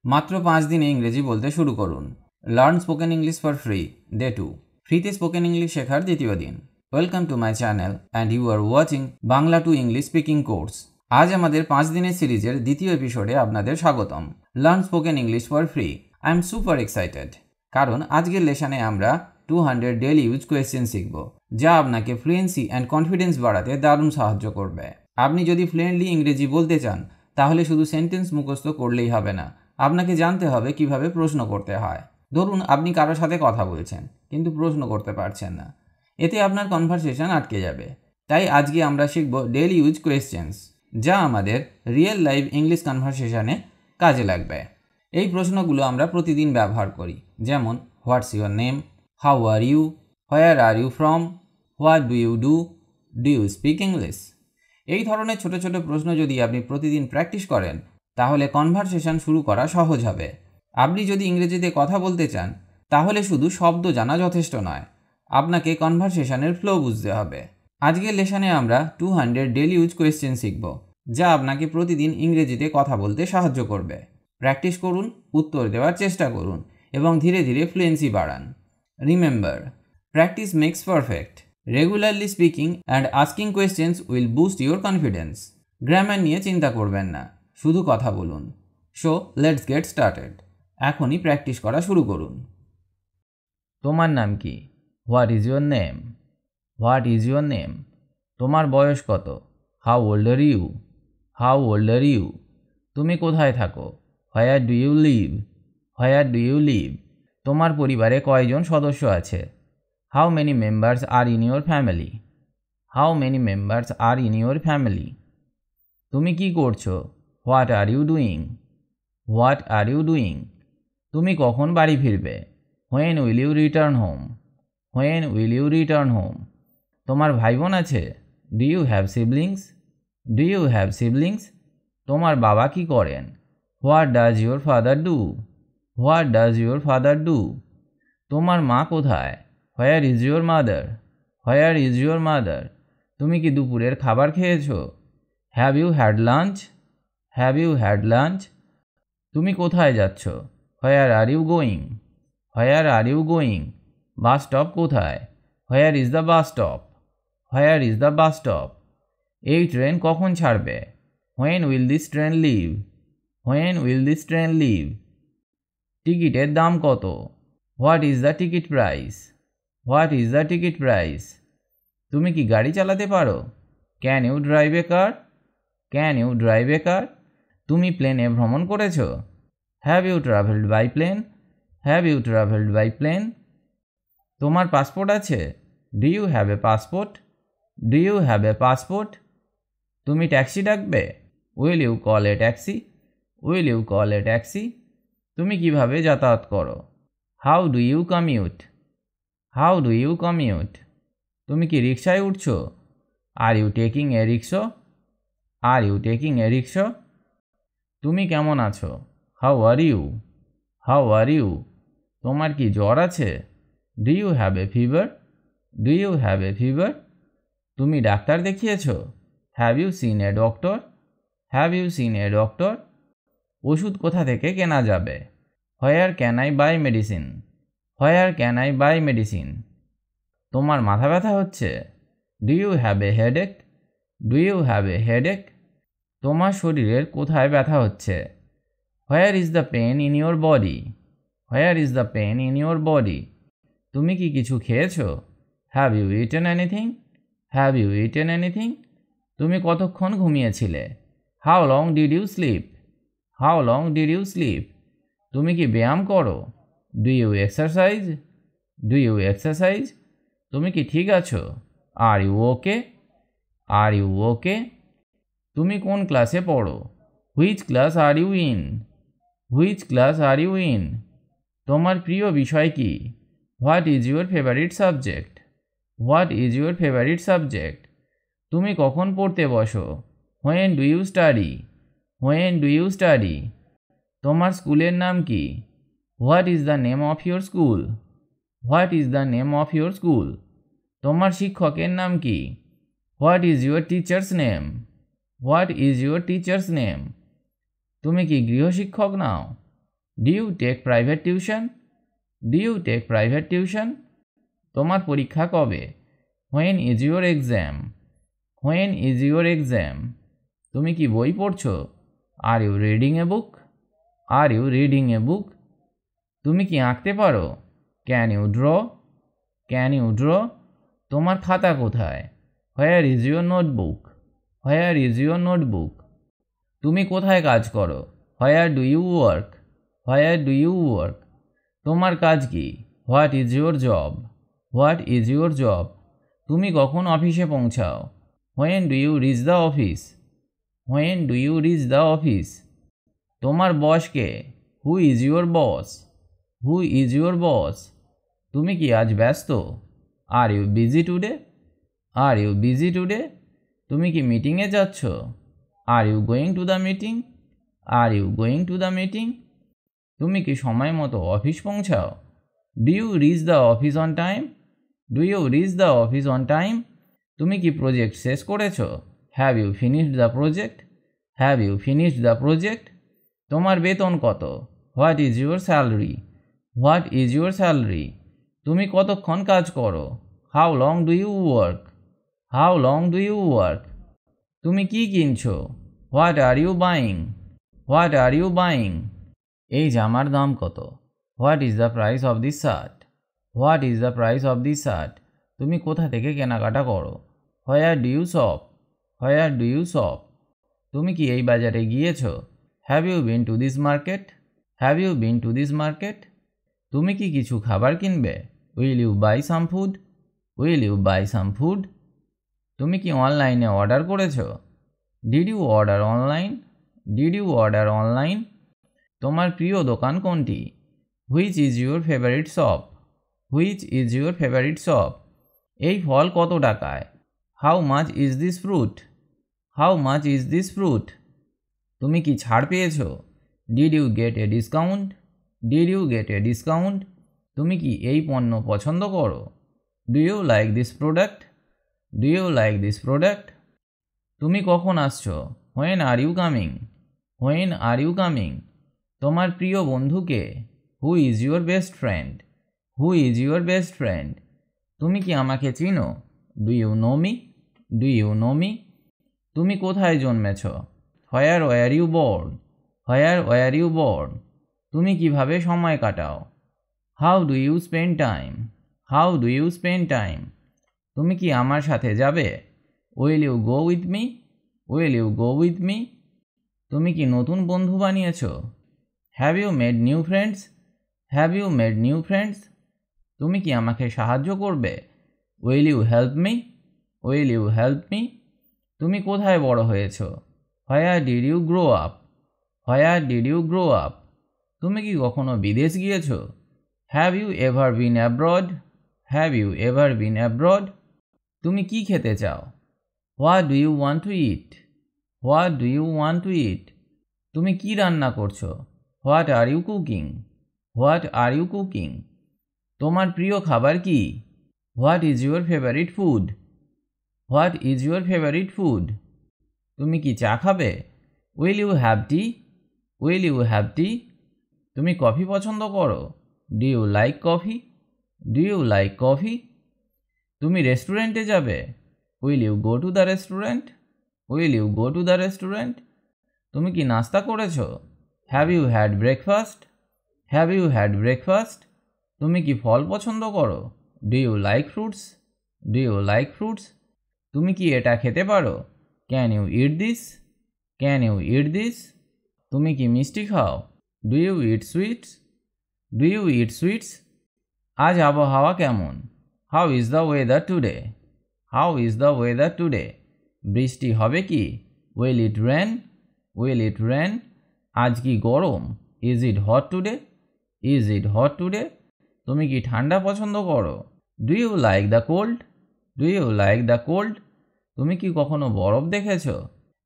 মাত্র 5 দিনে ইংরেজি বলতে শুরু করুন। Learn spoken English for free day 2। ফ্রিতে স্পোকেন ইংলিশ শেখার দ্বিতীয় দিন। Welcome to my channel and you are watching Bangla to English speaking course. আজ আমাদের 5 দিনের সিরিজের দ্বিতীয় এপিসোডে আপনাদের স্বাগতম। Learn spoken English for free. I am super excited, কারণ আজকের লেসনে আমরা 200 ডেইলি ইউজ কোয়েশ্চেন শিখব, যা আপনাকে ফ্লুয়েন্সি অ্যান্ড কনফিডেন্স বাড়াতে দারুণ সাহায্য করবে। আপনি যদি ফ্লুয়েন্টলি ইংরেজি বলতে চান, তাহলে শুধু সেন্টেন্স মুখস্থ করলেই হবে না, আপনাকে জানতে হবে কিভাবে প্রশ্ন করতে হয়। ধরুন আপনি কারোর সাথে কথা বলছেন কিন্তু প্রশ্ন করতে পারছেন না, এতে আপনার কনভারসেশন আটকে যাবে। তাই আজকে আমরা শিখব ডেইলি ইউজ কোয়েশ্চেন্স, যা আমাদের রিয়েল লাইফ ইংলিশ কনভারসেশনে কাজে লাগবে। এই প্রশ্নগুলো আমরা প্রতিদিন ব্যবহার করি, যেমন what's your name, how are you, where are you from, what do you speak English. এই ধরনের ছোট ছোট প্রশ্ন যদি আপনি প্রতিদিন প্র্যাকটিস করেন, তাহলে কনভারসেশন শুরু করা সহজ হবে। আপনি যদি ইংরেজিতে কথা বলতে চান, তাহলে শুধু শব্দ জানা যথেষ্ট নয়, আপনাকে কনভারসেশনের ফ্লো বুঝতে হবে। আজকের লেসনে আমরা 200 ডেইলি ইউজ কোয়েশ্চেন শিখব, যা আপনাকে প্রতিদিন ইংরেজিতে কথা বলতে সাহায্য করবে। প্র্যাকটিস করুন, উত্তর দেওয়ার চেষ্টা করুন এবং ধীরে ধীরে ফ্লুয়েন্সি বাড়ান। Remember, practice makes perfect. Regularly speaking and asking questions will boost your confidence. Grammar নিয়ে চিন্তা করবেন না, শুধু কথা বলুন। So let's get started. এখনই প্র্যাকটিস করা শুরু করুন। তোমার নাম কি? What is your name? What is your name? তোমার বয়স কত? How old are you? How old are you? তুমি কোথায় থাকো? Where do you live? Where do you live? তোমার পরিবারে কয়জন সদস্য আছে? How many members are in your family? How many members are in your family? তুমি কি করছো? What are you doing? What are you doing? তুমি কখন বাড়ি ফিরবে? When will you return home? When will you return home? তোমার ভাই বোন আছে? Do you have siblings? Do you have siblings? তোমার বাবা কি করেন? What does your father do? What does your father do? তোমার মা কোথায়? Where is your mother? Where is your mother? তুমি কি দুপুরের খাবার খেয়েছো? Have you had lunch? Have you had lunch? তুমি কোথায় যাচ্ছ? Where are you going? Where are you going? Bus stop কোথায়? Where is the bus stop? Where is the bus stop? এই ট্রেন কখন ছাড়বে? When will this train leave? When will this train leave? টিকিটের দাম কত? What is the ticket price? What is the ticket price? তুমি কি গাড়ি চালাতে পারো? Can you drive a car? Can you drive a car? তুমি প্লেনে ভ্রমণ করেছো? Have you travelled by plane? Have you travelled by plane? তোমার পাসপোর্ট আছে? Do you have a passport? Do you have a passport? তুমি taxi ডাকবে? Will you call a taxi? Will you call a taxi? তুমি কিভাবে যাতায়াত করো? How do you commute? How do you commute? তুমি কি রিক্সায় উঠছো? Are you taking a rickshaw? Are you taking a rickshaw? তুমি কেমন আছো? How are you? How are you? তোমার কি জ্বর আছে? Do you have a fever? Do you have a fever? তুমি ডাক্তার দেখিয়েছো? Have you seen a doctor? Have you seen a doctor? ওষুধ কোথা থেকে কেনা যাবে? Where can I buy medicine? Where can I buy medicine? তোমার মাথা ব্যথা হচ্ছে? Do you have a headache? Do you have a headache? তোমার শরীরের কোথায় ব্যথা হচ্ছে? Where is the pain in your body? Where is the pain in your body? তুমি কি কিছু খেয়েছো? Have you eaten anything? Have you eaten anything? তুমি কতক্ষণ ঘুমিয়েছিলে? How long did you sleep? How long did you sleep? তুমি কি ব্যায়াম করো? Do you exercise? Do you exercise? তুমি কি ঠিক আছো? Are you okay? R you okay? তুমি কোন ক্লাসে পড়ো? Which class are you in? Which class are you in? তোমার প্রিয় বিষয় কি? What is your favourite subject? What is your favourite subject? তুমি কখন পড়তে বসো? When do you study? When do you study? তোমার স্কুলের নাম কি? What is the name of your school? What is the name of your school? তোমার শিক্ষকের নাম কি? What is your teacher's name? What is your teacher's name? তুমি কি গৃহশিক্ষক নাও? Do you take private tuition? Do you take private tuition? তোমার পরীক্ষা কবে? When is your exam? When is your exam? তুমি কি বই পড়ছো? Are you reading a book? Are you reading a book? তুমি কি আঁকতে পারো? Can you draw? Can you draw? তোমার খাতা কোথায়? Where is your notebook? Where is your notebook? তুমি কোথায় কাজ করো? Where do you work? Where do you work? তোমার কাজ কি? What is your job? What is your job? তুমি কখন অফিসে পৌঁছাও? When do you reach the office? When do you reach the office? তোমার বস কে? Who is your boss? Who is your boss? তুমি কি আজ ব্যস্ত? Are you busy today? Are you busy today? তুমি কি মিটিংয়ে যাচ্ছ? Are you going to the meeting? Are you going to the meeting? তুমি কি সময় মতো অফিস পৌঁছাও? Do you reach the office on time? Do you reach the office on time? তুমি কি প্রজেক্ট শেষ করেছো? Have you finished the project? Have you finished the project? তোমার বেতন কত? What is your salary? What is your salary? তুমি কতক্ষণ কাজ করো? How long do you work? How long do you work? তুমি কি কিনছো? What are you buying? What are you buying? এই জামার দাম কত? What is the price of this shirt? What is the price of this shirt? তুমি কোথা থেকে কেনাকাটা করো? Where do you shop? Where do you shop? তুমি কি এই বাজারে গিয়েছো? Have you been to this market? Have you been to this market? তুমি কি কিছু খাবার কিনবে? Will you buy some food? Will you buy some food? তুমি কি অনলাইনে অর্ডার করেছো? Did you order online? Did you order online? তোমার প্রিয় দোকান কোনটি? Which is your favourite shop? Which is your favourite shop? এই ফল কত টাকায়? How much is this fruit? How much is this fruit? তুমি কি ছাড় পেয়েছো? Did you get a discount? Did you get a discount? তুমি কি এই পণ্য পছন্দ করো? Do you like this product? Do you like this product? তুমি কখন আসছো? When are you coming? When are you coming? তোমার প্রিয় বন্ধুকে? Who is your best friend? Who is your best friend? তুমি কি আমাকে চিনো? Do you know me? Do you know me? তুমি কোথায় জন্মেছ? Where were you born? Where were you born? তুমি কিভাবে সময় কাটাও? How do you spend time? How do you spend time? তুমি কি আমার সাথে যাবে? Will you go with me? Will you go with me? তুমি কি নতুন বন্ধু বানিয়েছো? Have you made new friends? Have you made new friends? তুমি কি আমাকে সাহায্য করবে? Will you help me? Will you help me? তুমি কোথায় বড় হয়েছো? Where did you grow up? Where did you grow up? তুমি কি কখনো বিদেশ গিয়েছো? Have you ever been abroad? Have you ever been abroad? তুমি কি খেতে চাও? What do you want to it? What do you want to eat? তুমি কি রান্না করছো? What are you cooking? What are you cooking? তোমার প্রিয় খাবার কি? What is your favourite food? What is your favourite food? তুমি কি চা খাবে? Will you have tea? Will you have tea? তুমি কফি পছন্দ করো? Do you like coffee? Do you like coffee? তুমি রেস্টুরেন্টে যাবে? Will you go to the restaurant? Will you go to the restaurant? তুমি কি নাস্তা করেছো? Have you had breakfast? Have you had breakfast? তুমি কি ফল পছন্দ করো? Do you like fruits? Do you like fruits? তুমি কি এটা খেতে পারো? Can you eat this? Can you eat this? তুমি কি মিষ্টি খাও? Do you eat sweets? Do you eat sweets? আজ আবহাওয়া কেমন? How is the weather today? How is the weather today? বৃষ্টি হবে কি? Will it rain? Will it rain? আজ কি গরম? Is it hot today? Is it hot today? তুমি কি ঠান্ডা পছন্দ করো? Do you like the cold? Do you like the cold? তুমি কি কখনো বরফ দেখেছো?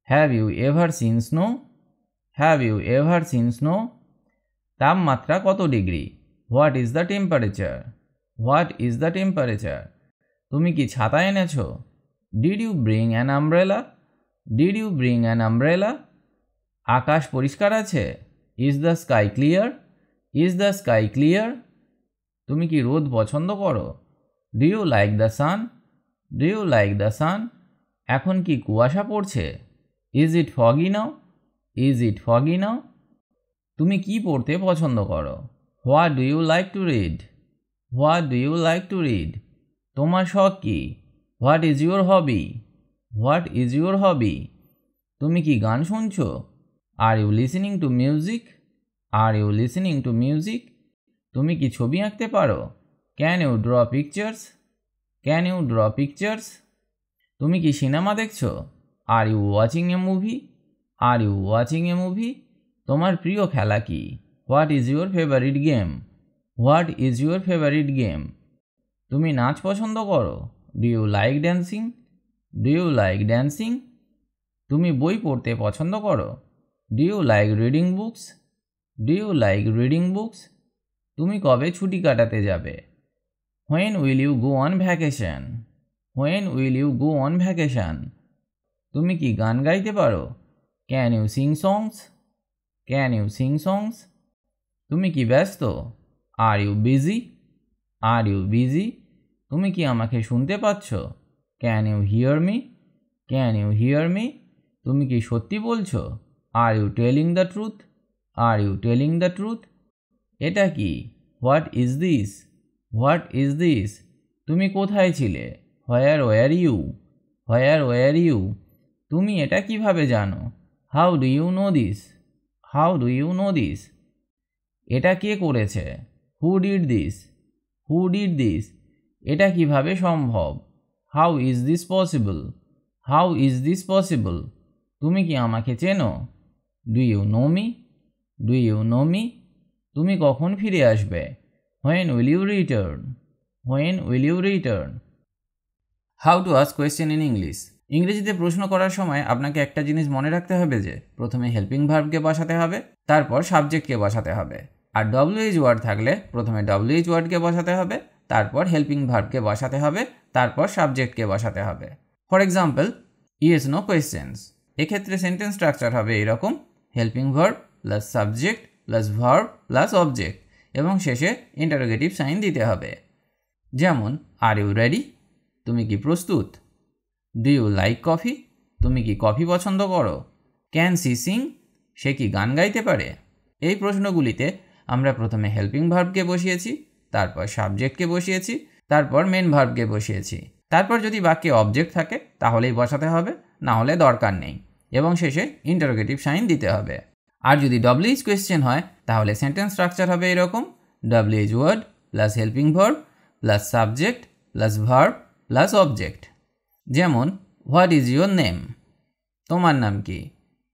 Have you ever seen snow? Have you ever seen snow? তাপমাত্রা কত degree? What is the temperature? What is the temperature? তুমি কি ছাতা এনেছো? Did you bring an umbrella? Did you bring an umbrella? আকাশ পরিষ্কার আছে? Is the sky clear? Is the sky clear? তুমি কি রোদ পছন্দ করো? Do you like the sun? Do you like the sun? এখন কি কুয়াশা পড়ছে? Is it foggy now? Is it foggy now? তুমি কি পড়তে পছন্দ করো? What do you like to read? What do you like to read? তোমার শখ কি? What is your hobby? What is your hobby? তুমি কি গান শুনছো? আর you listening to music? Are you listening to music? তুমি কি ছবি আঁকতে পারো? Can you draw pictures? Can you draw pictures? তুমি কি সিনেমা দেখছো? Are you watching a movie? Are you watching a movie? তোমার প্রিয় খেলা কি? What is your favourite game? What is your favourite game? তুমি নাচ পছন্দ করো? Do you like dancing? Do you like dancing? তুমি বই পড়তে পছন্দ করো? Do you like reading books? Do you like reading books? তুমি কবে ছুটি কাটাতে যাবে? When will you go on vacation? When will you go on vacation? তুমি কি গান গাইতে পারো? Can you sing songs? Can you sing songs? তুমি কি ব্যস্ত? Are you busy? Are you busy? তুমি কি আমাকে শুনতে পাচ্ছ? Can you hear me? Can you hear me? তুমি কি সত্যি বলছো? Are you telling the truth? Are you telling the truth? এটা কি? What is this? What is this? তুমি কোথায় ছিলে? Where were you? Where were you? তুমি এটা কিভাবে জানো? How do you know this? How do you know this? এটা কে করেছে? Who did this? Who did this? এটা কিভাবে সম্ভব? How is this possible? How is this possible? তুমি কি আমাকে চেনো? Do you know me? Do you know me? তুমি কখন ফিরে আসবে? When will you return? When will you return? How to ask question in English. ইংরেজিতে প্রশ্ন করার সময় আপনাকে একটা জিনিস মনে রাখতে হবে যে প্রথমে হেল্পিং ভার্বকে বসাতে হবে, তারপর সাবজেক্টকে বসাতে হবে। আর ডব্লিউএইচ ওয়ার্ড থাকলে প্রথমে ডব্লিউএইচ ওয়ার্ডকে বসাতে হবে, তারপর হেল্পিং ভার্বকে বসাতে হবে, তারপর সাবজেক্টকে বসাতে হবে। For example, yes no questions. এক্ষেত্রে সেন্টেন্স স্ট্রাকচার হবে এরকম: helping verb plus subject plus verb plus object, এবং শেষে ইন্টারোগেটিভ সাইন দিতে হবে। যেমন, আর ইউ রেডি? তুমি কি প্রস্তুত? Do you like coffee? তুমি কি কফি পছন্দ করো? Can she sing? সে কি গান গাইতে পারে? এই প্রশ্নগুলিতে আমরা প্রথমে হেল্পিং ভার্বকে বসিয়েছি, তারপর সাবজেক্টকে বসিয়েছি, তারপর মেন ভার্বকে বসিয়েছি। তারপর যদি বাক্যে অবজেক্ট থাকে তাহলেই বসাতে হবে, না হলে দরকার নেই, এবং শেষে ইন্টারোগেটিভ সাইন দিতে হবে। আর যদি ডব্লিউএইচ কোয়েশ্চেন হয় তাহলে সেন্টেন্স স্ট্রাকচার হবে এরকম: WH word plus helping verb plus subject plus verb plus object. যেমন, হোয়াট ইজ ইউর নেম? তোমার নাম কি?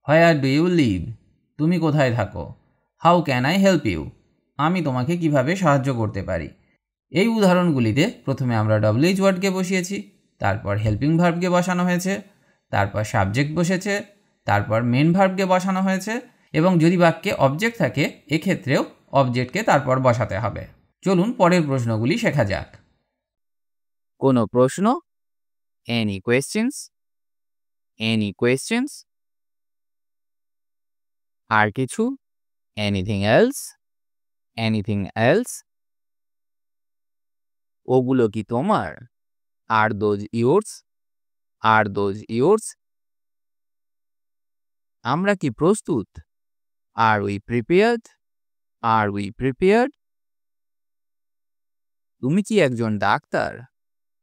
Where do you live? তুমি কোথায় থাকো? How can I help you? আমি তোমাকে কিভাবে সাহায্য করতে পারি? এই উদাহরণগুলিতে প্রথমে আমরা ডব্লিউএইচ ওয়ার্ডকে বসিয়েছি, তারপর হেল্পিং ভার্বকে বসানো হয়েছে, তারপর সাবজেক্ট বসেছে, তারপর মেন ভার্বকে বসানো হয়েছে, এবং যদি বাক্যে অবজেক্ট থাকে এক্ষেত্রেও অবজেক্টকে তারপর বসাতে হবে। চলুন পরের প্রশ্নগুলি শেখা যাক। কোনো প্রশ্ন? Any questions? Any questions? আর কিছু? Anything else? Anything else? ওগুলো কি তোমার? Are those yours? Are those yours? আমরা কি প্রস্তুত? Are we prepared? Are we prepared? তুমি কি একজন doctor?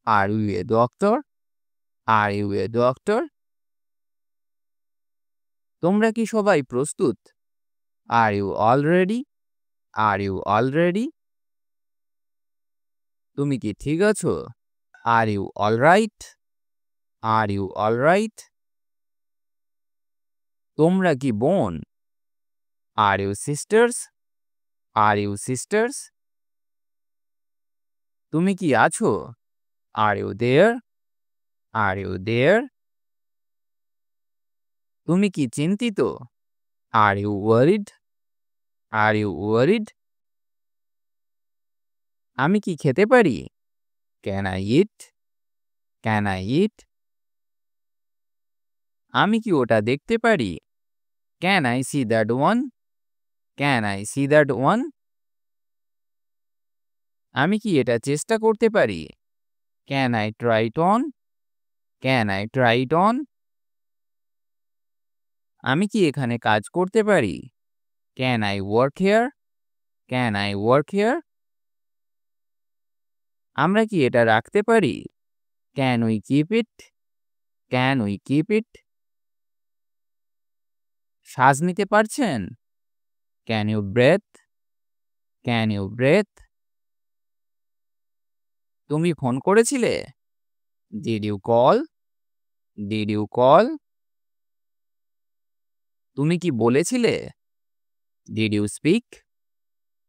Are you a doctor? Are you a doctor? তোমরা কি সবাই প্রস্তুত? Are you all ready? Are you all ready? তুমি কি ঠিক আছো? Are you all right? Are you all right? তোমরা কি বোন? Are you sisters? Are you sisters? তুমি কি আছো? Are you there? Are you there? তুমি কি চিন্তিত? Are you worried? Are you worried? আমি কি খেতে পারি? Can I eat? Can I eat? আমি কি ওটা দেখতে পারি? Can I see that one? Can I see that one? আমি কি এটা চেষ্টা করতে পারি? Can I try it on? Can I try it on? আমি কি এখানে কাজ করতে পারি? Can I work here? Can I work here? আমরা কি এটা রাখতে পারি? Can we keep it? Can we keep it? শ্বাস নিতে পারছেন? Can you breathe? Can you breathe? তুমি ফোন করেছিলে? Did you call? Did you call? তুমি কি বলেছিলে? Did you speak?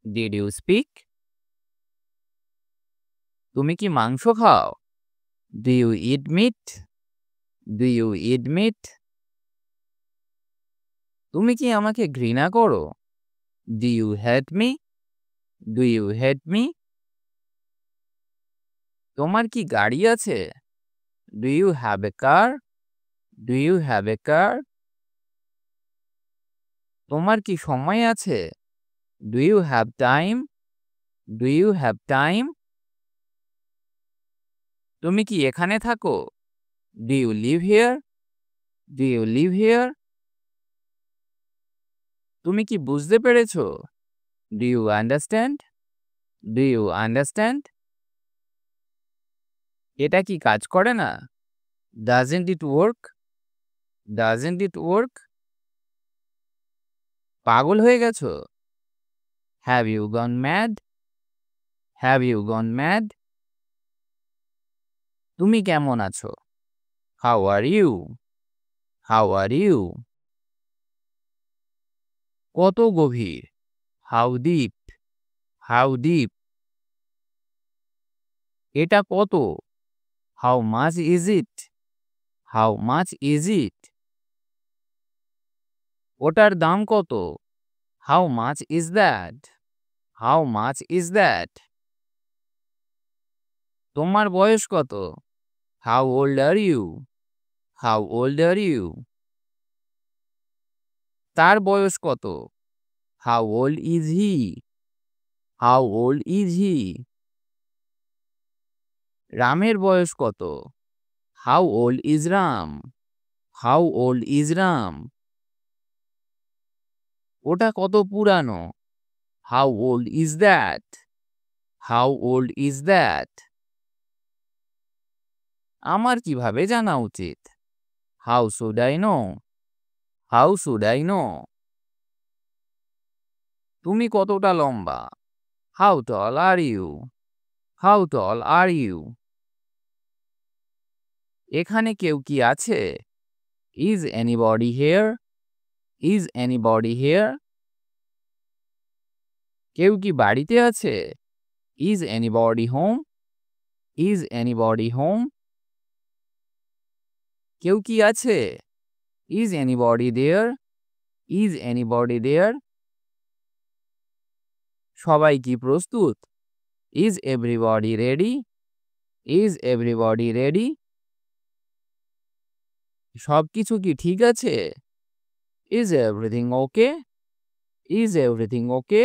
Did you speak? তুমি কি মাংস খাও? Do you eat meat? Do you eat meat? তুমি কি আমাকে ঘৃণা করো? Do you hate me? Do you hate me? তোমার কি গাড়ি আছে? Do you have a car? Do you have a car? তোমার কি সময় আছে? Do you have time? Do you have time? তুমি কি এখানে থাকো? Do you live here? Do you live here? তুমি কি বুঝতে পেরেছো? Do you understand? Do you understand? এটা কি কাজ করে না? Doesn't it work? Doesn't it work? পাগল হয়ে গেছো? Have you gone mad? Have you gone mad? তুমি কেমন আছো? How are you? How are you? কত গভীর? How deep? How deep? এটা কত? How much is it? How much is it? ওটার দাম কত? How much is that? How much is that? তোমার বয়স কত? How old are you? How old are you? তার বয়স কত? How old is he? How old is he? রামের বয়স কত? How old is Ram? How old is Ram? ওটা কত পুরানো? How old is that? How old is that? আমার কিভাবে জানা উচিত? How should I know? How should I know? তুমি কতটা লম্বা? How tall are you? How tall are you? এখানে কেউ কি আছে? Is anybody here? Is anybody here? কেউ কি বাড়িতে আছে? Is anybody home? Is anybody home? কেউ কি আছে? Is anybody there? Is anybody there? সবাই কি প্রস্তুত? Is everybody ready? Is everybody ready? সবকিছু কি ঠিক আছে? Is everything okay? Is everything okay?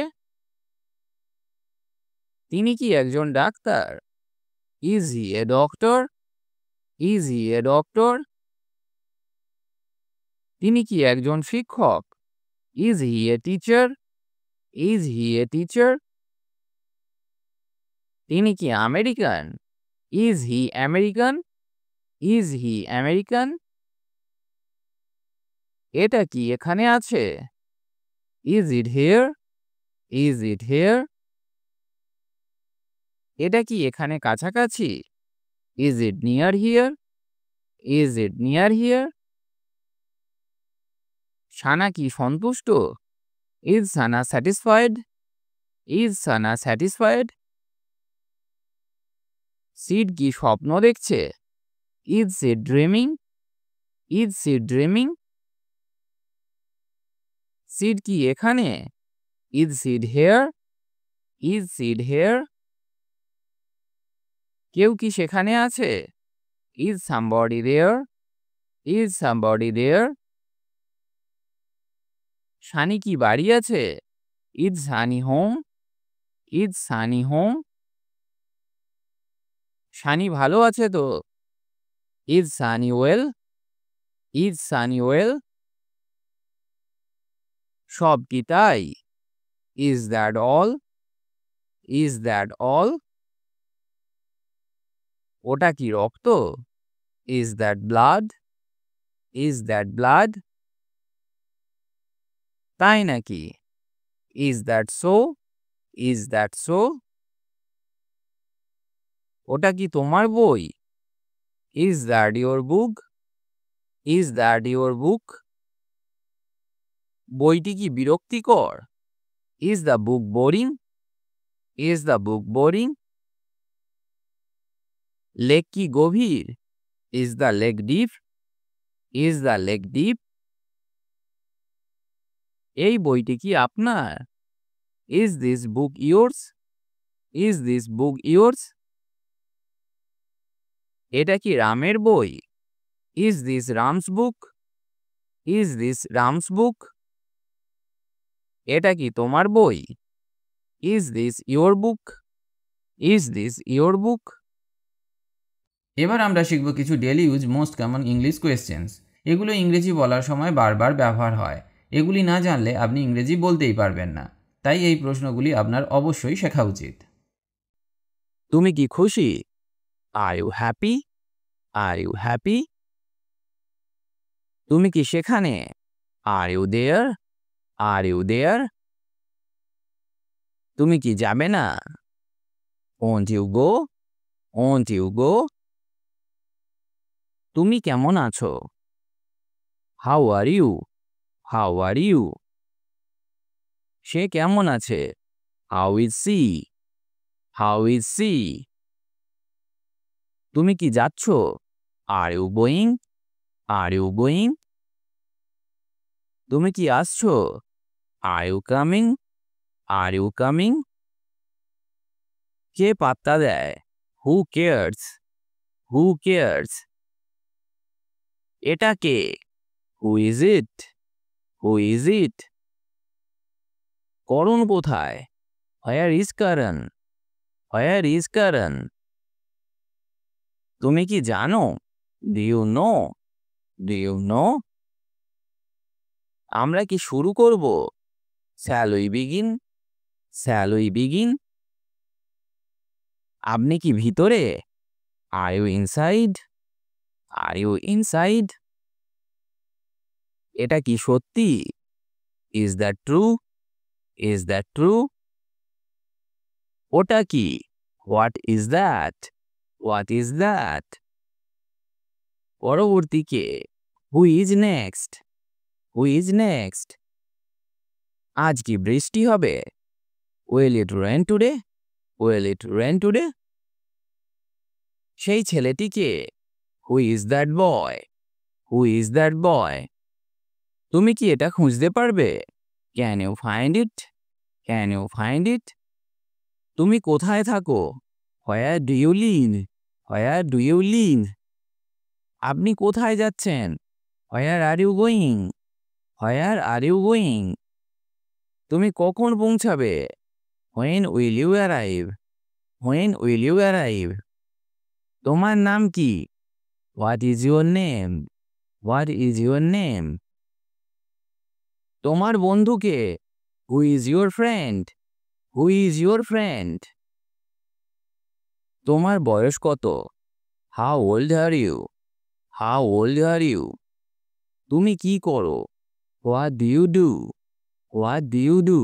তিনি কি একজন doctor? Is he a doctor? Is he a doctor? তিনি কি একজন শিক্ষক? Is he a teacher? Is he a teacher? তিনি কি American? Is he American? Is he American? এটা কি এখানে আছে? Is it here? Is it here? এটা কি এখানে কাছাকাছি? Is it near here? Is it near here? Sana কি সন্তুষ্ট? Is Sana satisfied? Is Sana satisfied? Sid কি স্বপ্ন দেখছে? Is Sid dreaming? Is Sid dreaming? Sid কি এখানে? Is Sid here? Is Sid here? কেউ কি সেখানে আছে? Is somebody there? Is somebody there? Sunny কি বাড়ি আছে? Is Sunny home? Is Sunny home? Sunny ভালো আছে তো? Is Sunny well? Is Sunny well? সব কি তাই? Is that all? Is that all? ওটা কি রক্ত? Is that blood? Is that blood? তাই নাকি? Is that so? Is that so? ওটা কি তোমার বই? Is that your book? Is that your book? বইটি কি বিরক্তিকর? Is the book boring? Is the book boring? Lake কি গভীর? Is the lake deep? Is the lake deep? এই বইটি কি আপনার? Is this book yours? Is this book yours? এটা কি রামের বই? Is this Ram's book? Is this Ram's বুক? এটা কি তোমার বই? Is this your book? Is this your book? এবার আমরা শিখব কিছু daily use most common English questions. এগুলো ইংরেজি বলার সময় বারবার ব্যবহার হয়। এগুলি না জানলে আপনি ইংরেজি বলতেই পারবেন না। তাই এই প্রশ্নগুলি আপনার অবশ্যই শেখা উচিত। তুমি কি খুশি? Are you happy? Are you happy? তুমি কি সেখানে? Are you there? Are you there? তুমি কি যাবে না? Won't you go? Won't you go? তুমি কেমন আছো? How are you? How are you? সে কেমন আছে? How is she? How is she? তুমি কি যাচ্ছ? Are you going? Are you going? তুমি কি আসছো? Are you coming? Are you coming? কে পাত্তা দেয়? Who cares? Who cares? এটা কে? Who is it? Who is it? Karan কোথায়? Where is Karan? Where is Karan? তুমি কি জানো? Do you know? Do you know? আমরা কি শুরু করব? Shall we begin? Shall we begin? আপনি কি ভিতরে? Are you inside? Are you inside? এটা কি সত্যি? Is that true? Is that true? ওটা কি? What is that? What is that? পরবর্তী কে? Who is next? Who is next? আজ কি বৃষ্টি হবে? Will it rain today? Will it rain today? সেই ছেলেটি কে? Who is that boy? Who is that boy? তুমি কি এটা খুঁজতে পারবে? Can you find it? Can you find it? তুমি কোথায় থাকো? Where do you live? Where do you live? আপনি কোথায় যাচ্ছেন? Where are you going? Where are you going? তুমি কখন পৌঁছাবে? When will you arrive? When will you arrive? তোমার নাম কি? What is your name? What is your name? তোমার বন্ধুকে? Who is your friend? Who is your friend? তোমার বয়স কত? How old are you? How old are you? তুমি কি করো? What do you do? What do you do?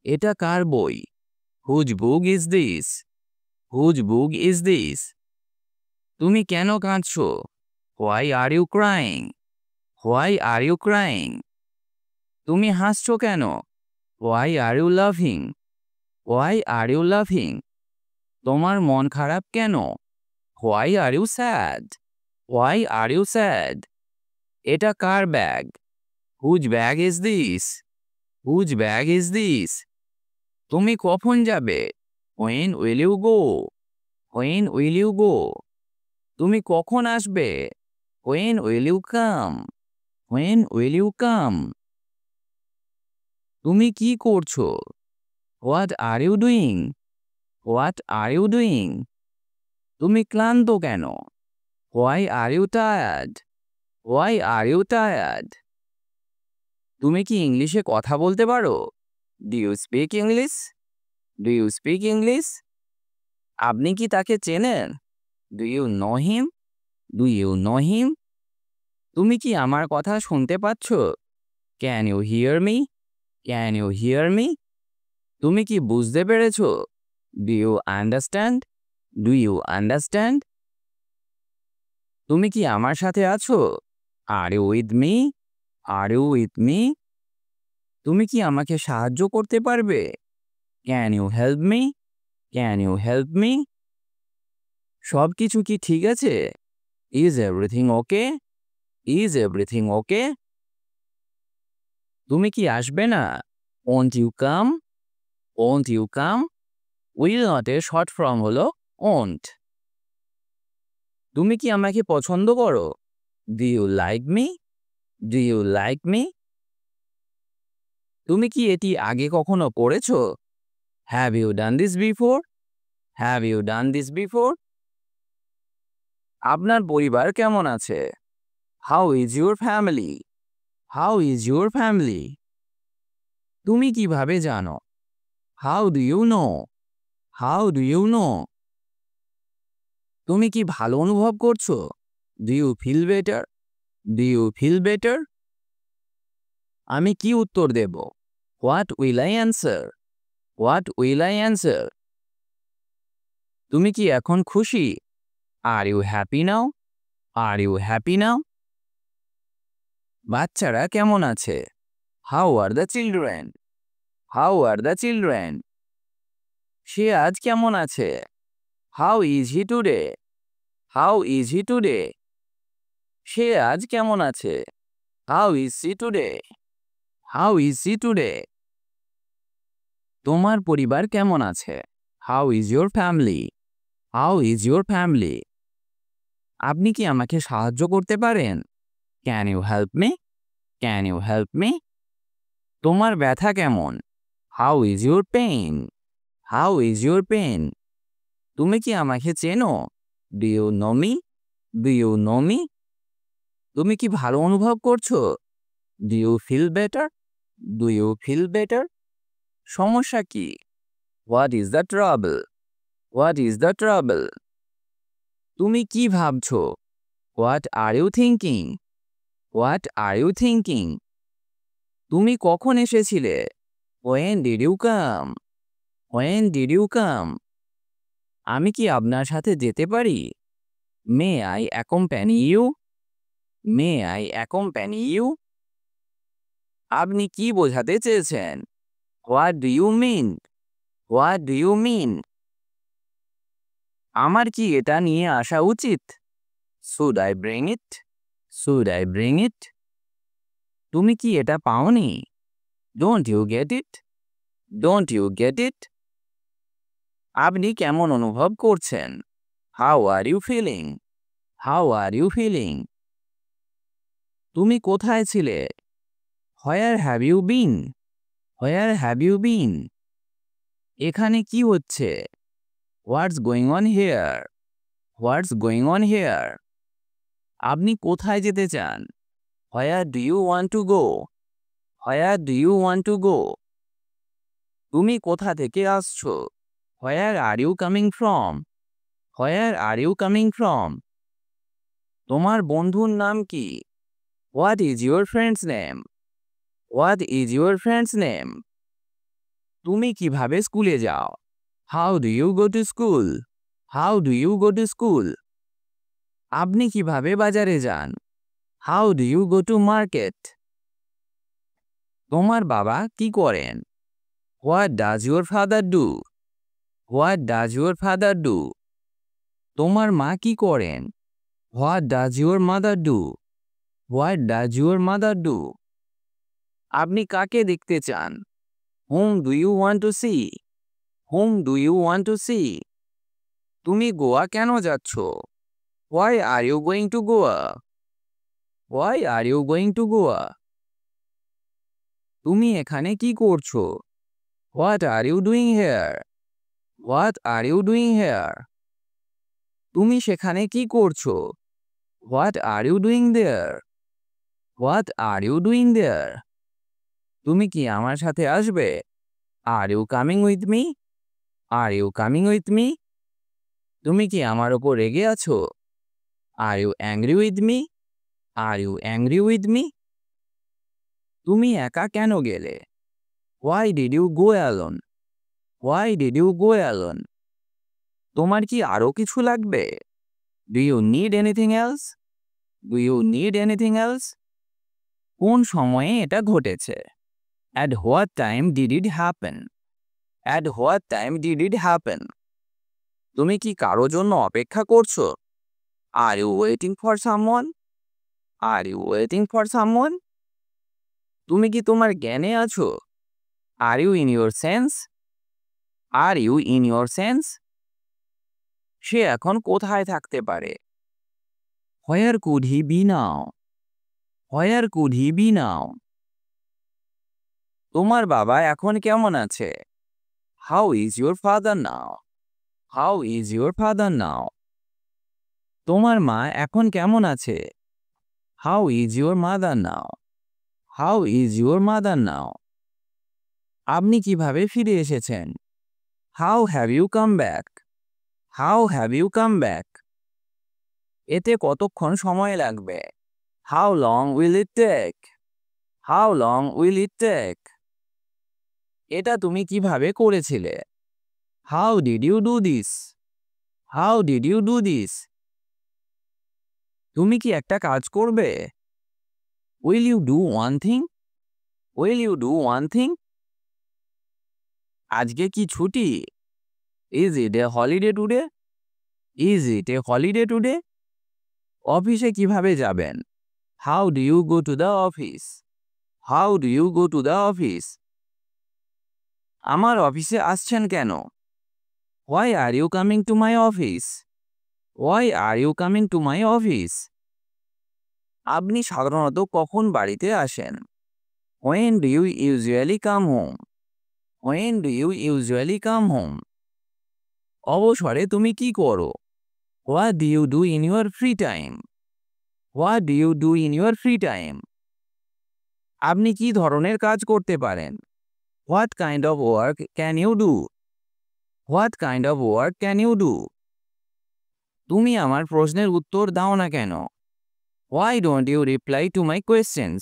এটা কার বই? Whose book is this? Whose book is this? তুমি কেন কাঁদছো? Why are you crying? Why are you crying? তুমি হাসছো কেন? হোয়াই আর ইউ লাফিং? হোয়াই আর ইউ লাফিং? তোমার মন খারাপ কেন? Why are you sad? Why are you sad? এটা কার bag? Whose bag is this? Whose bag is this? তুমি কখন যাবে? When will you go? When will you go? তুমি কখন আসবে? When will you come? When will you come? তুমি কি করছো? What are you doing? What are you doing? তুমি ক্লান্ত কেন? Why are you tired? Why are you tired? তুমি কি ইংলিশে কথা বলতে পারো? Do you speak English? Do you speak English? আপনি কি তাকে চেনেন? Do you know him? Do you know him? তুমি কি আমার কথা শুনতে পাচ্ছ? Can you hear me? Can you hear me? তুমি কি বুঝতে পেরেছো? Do you understand? Do you understand? তুমি কি আমার সাথে আছো? Are you with me? Are you with me? তুমি কি আমাকে সাহায্য করতে পারবে? Can you help me? Can you help me? সব কিছু কি ঠিক আছে? Is everything okay? Is everything okay? তুমি কি আসবে না? Won't you come? Won't you come? Will not এর শর্ট ফর্ম হলো won't. তুমি কি আমাকে পছন্দ করো? Do you like me? Do you like me? তুমি কি এটি আগে কখনো করেছো? Have you done this before? Have you done this before? আপনার পরিবার কেমন আছে? How is your family? How is your family? তুমি কিভাবে জানো? How do you know? How do you know? তুমি কি ভালো অনুভব করছো? Do you feel better? Do you feel better? আমি কি উত্তর দেব? What will I answer? What will I answer? তুমি কি এখন খুশি? Are you happy now? Are you happy now? বাচ্চারা কেমন আছে? How are the children? How are the children? সে আজ কেমন আছে? How is he today? How is he today? সে আজ কেমন আছে? How is she today? How is she today? তোমার পরিবার কেমন আছে? How is your family? How is your family? আপনি কি আমাকে সাহায্য করতে পারেন? Can you help me? Can you help me? তোমার ব্যথা কেমন? How is your pain? How is your pain? তুমি কি আমাকে চেনো? Do you know me? Do you know me? তুমি কি ভালো অনুভব করছো? Do you feel better? Do you feel better? সমস্যা কি? What is the trouble? What is the trouble? তুমি কি ভাবছো? What are you thinking? What are you thinking? তুমি কখন এসেছিলে? When did you come? When did you come? আমি কি আপনার সাথে যেতে পারি? May I accompany you? May I accompany you? আপনি কি বোঝাতে চেয়েছেন? What do you mean? What do you mean? আমার কি এটা নিয়ে আসা উচিত? Should I bring it? Should I bring it? তুমি কি এটা পাওনি? Don't you get it? Don't you get it? আপনি কেমন অনুভব করছেন? How are you feeling? How are you feeling? তুমি কোথায় ছিলে? Where have you been? Where have you been? এখানে কি হচ্ছে? What's going on here? What's going on here? আপনি কোথায় যেতে চান? Where do you want to go? Where do you want to go? তুমি কোথা থেকে আসছো? Where are you coming from? Where are you coming from? তোমার বন্ধুর নাম কি? What is your friend's name? What is your friend's name? তুমি কিভাবে স্কুলে যাও? How do you go to school? How do you go to school? আপনি কিভাবে বাজারে যান? How do you go to market? তোমার বাবা কি করেন? What does your father do? What does your father do? তোমার মা কি করেন? What does your mother do? What does your mother do? আপনি কাকে দেখতে চান? Whom do you want to see? Whom do you want to see? তুমি গোয়া কেন যাচ্ছ? Why are you going to Goa? Why are you going to Goa? তুমি এখানে কি করছো? What are you doing here? What are you doing here? তুমি সেখানে কি করছো? What are you doing there? What are you doing there? তুমি কি আমার সাথে আসবে? Are you coming with me? Are you coming with me? তুমি কি আমার ওপর রেগে আছো? Are you angry with me? Are you angry with me? তুমি একা কেন গেলে? Why did you go alone? Why did you go alone? তোমার কি আরো কিছু লাগবে? Do you need anything else? Do you need anything else? কোন সময়ে এটা ঘটেছে? At what time did it happen? At what time did it happen? তুমি কি কারো জন্য অপেক্ষা করছো? Are you waiting for someone? Are you waiting for someone? তুমি কি তোমার জ্ঞানে আছো? Are you in your sense? Are you in your sense? সে এখন কোথায় থাকতে পারে? Where could he be now? Where could he be now? তোমার বাবা এখন কেমন আছে? How is your father now? How is your father now? তোমার মা এখন কেমন আছে? How is your mother now? How is your mother now? আপনি কিভাবে ফিরে এসেছেন? How have you come back? How have you come back? এতে কতক্ষণ সময় লাগবে? How long will it take? How long will it take? এটা তুমি কিভাবে করেছিলে? How did you do this? How did you do this? তুমি কি একটা কাজ করবে? Will you do one thing? Will you do one thing? আজকে কি ছুটি? Is it a holiday today? Is it a holiday today? অফিসে কিভাবে যাবেন? How do you go to the office? How do you go to the office? আমার অফিসে আসছেন কেন? Why are you coming to my office? Why are you coming to my office? আপনি সাধারণত কখন বাড়িতে আসেন? When do you usually come home? When do you usually come home? অবসরে তুমি কি করো? What do you do in your free time? What do you do in your free time? আপনি কি ধরনের কাজ করতে পারেন? What kind of work can you do? What kind of work can you do? তুমি আমার প্রশ্নের উত্তর দাও না কেন? Why don't you reply to my questions?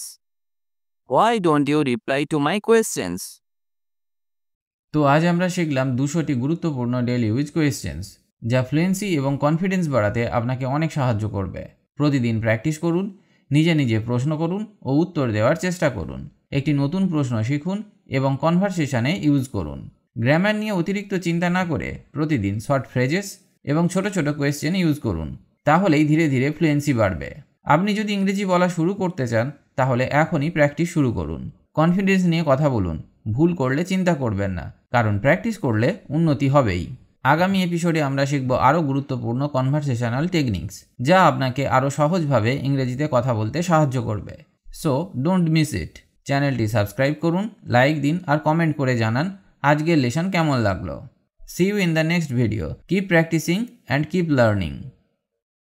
Why don't you reply to my questions? তো আজ আমরা শিখলাম 200টি গুরুত্বপূর্ণ ডেইলি ইউজ কোয়েশ্চেন্স, যা ফ্লুয়েন্সি এবং কনফিডেন্স বাড়াতে আপনাকে অনেক সাহায্য করবে। প্রতিদিন প্র্যাকটিস করুন, নিজে নিজে প্রশ্ন করুন ও উত্তর দেওয়ার চেষ্টা করুন। একটি নতুন প্রশ্ন শিখুন এবং কনভারসেশনে ইউজ করুন। গ্রামার নিয়ে অতিরিক্ত চিন্তা না করে প্রতিদিন শর্ট ফ্রেজেস এবং ছোট ছোট কোয়েশ্চেন ইউজ করুন। তাহলেই ধীরে ধীরে ফ্লুয়েন্সি বাড়বে। আপনি যদি ইংরেজি বলা শুরু করতে চান তাহলে এখনই প্র্যাকটিস শুরু করুন। কনফিডেন্স নিয়ে কথা বলুন, ভুল করলে চিন্তা করবেন না, কারণ প্র্যাকটিস করলে উন্নতি হবেই। আগামী এপিসোডে আমরা শিখব আরও গুরুত্বপূর্ণ কনভারসেশনাল টেকনিক্স, যা আপনাকে আরও সহজভাবে ইংরেজিতে কথা বলতে সাহায্য করবে। So don't miss it. চ্যানেলটি সাবস্ক্রাইব করুন, লাইক দিন আর কমেন্ট করে জানান আজকের লেসন কেমন লাগলো। See you in the next video. Keep practising and keep learning.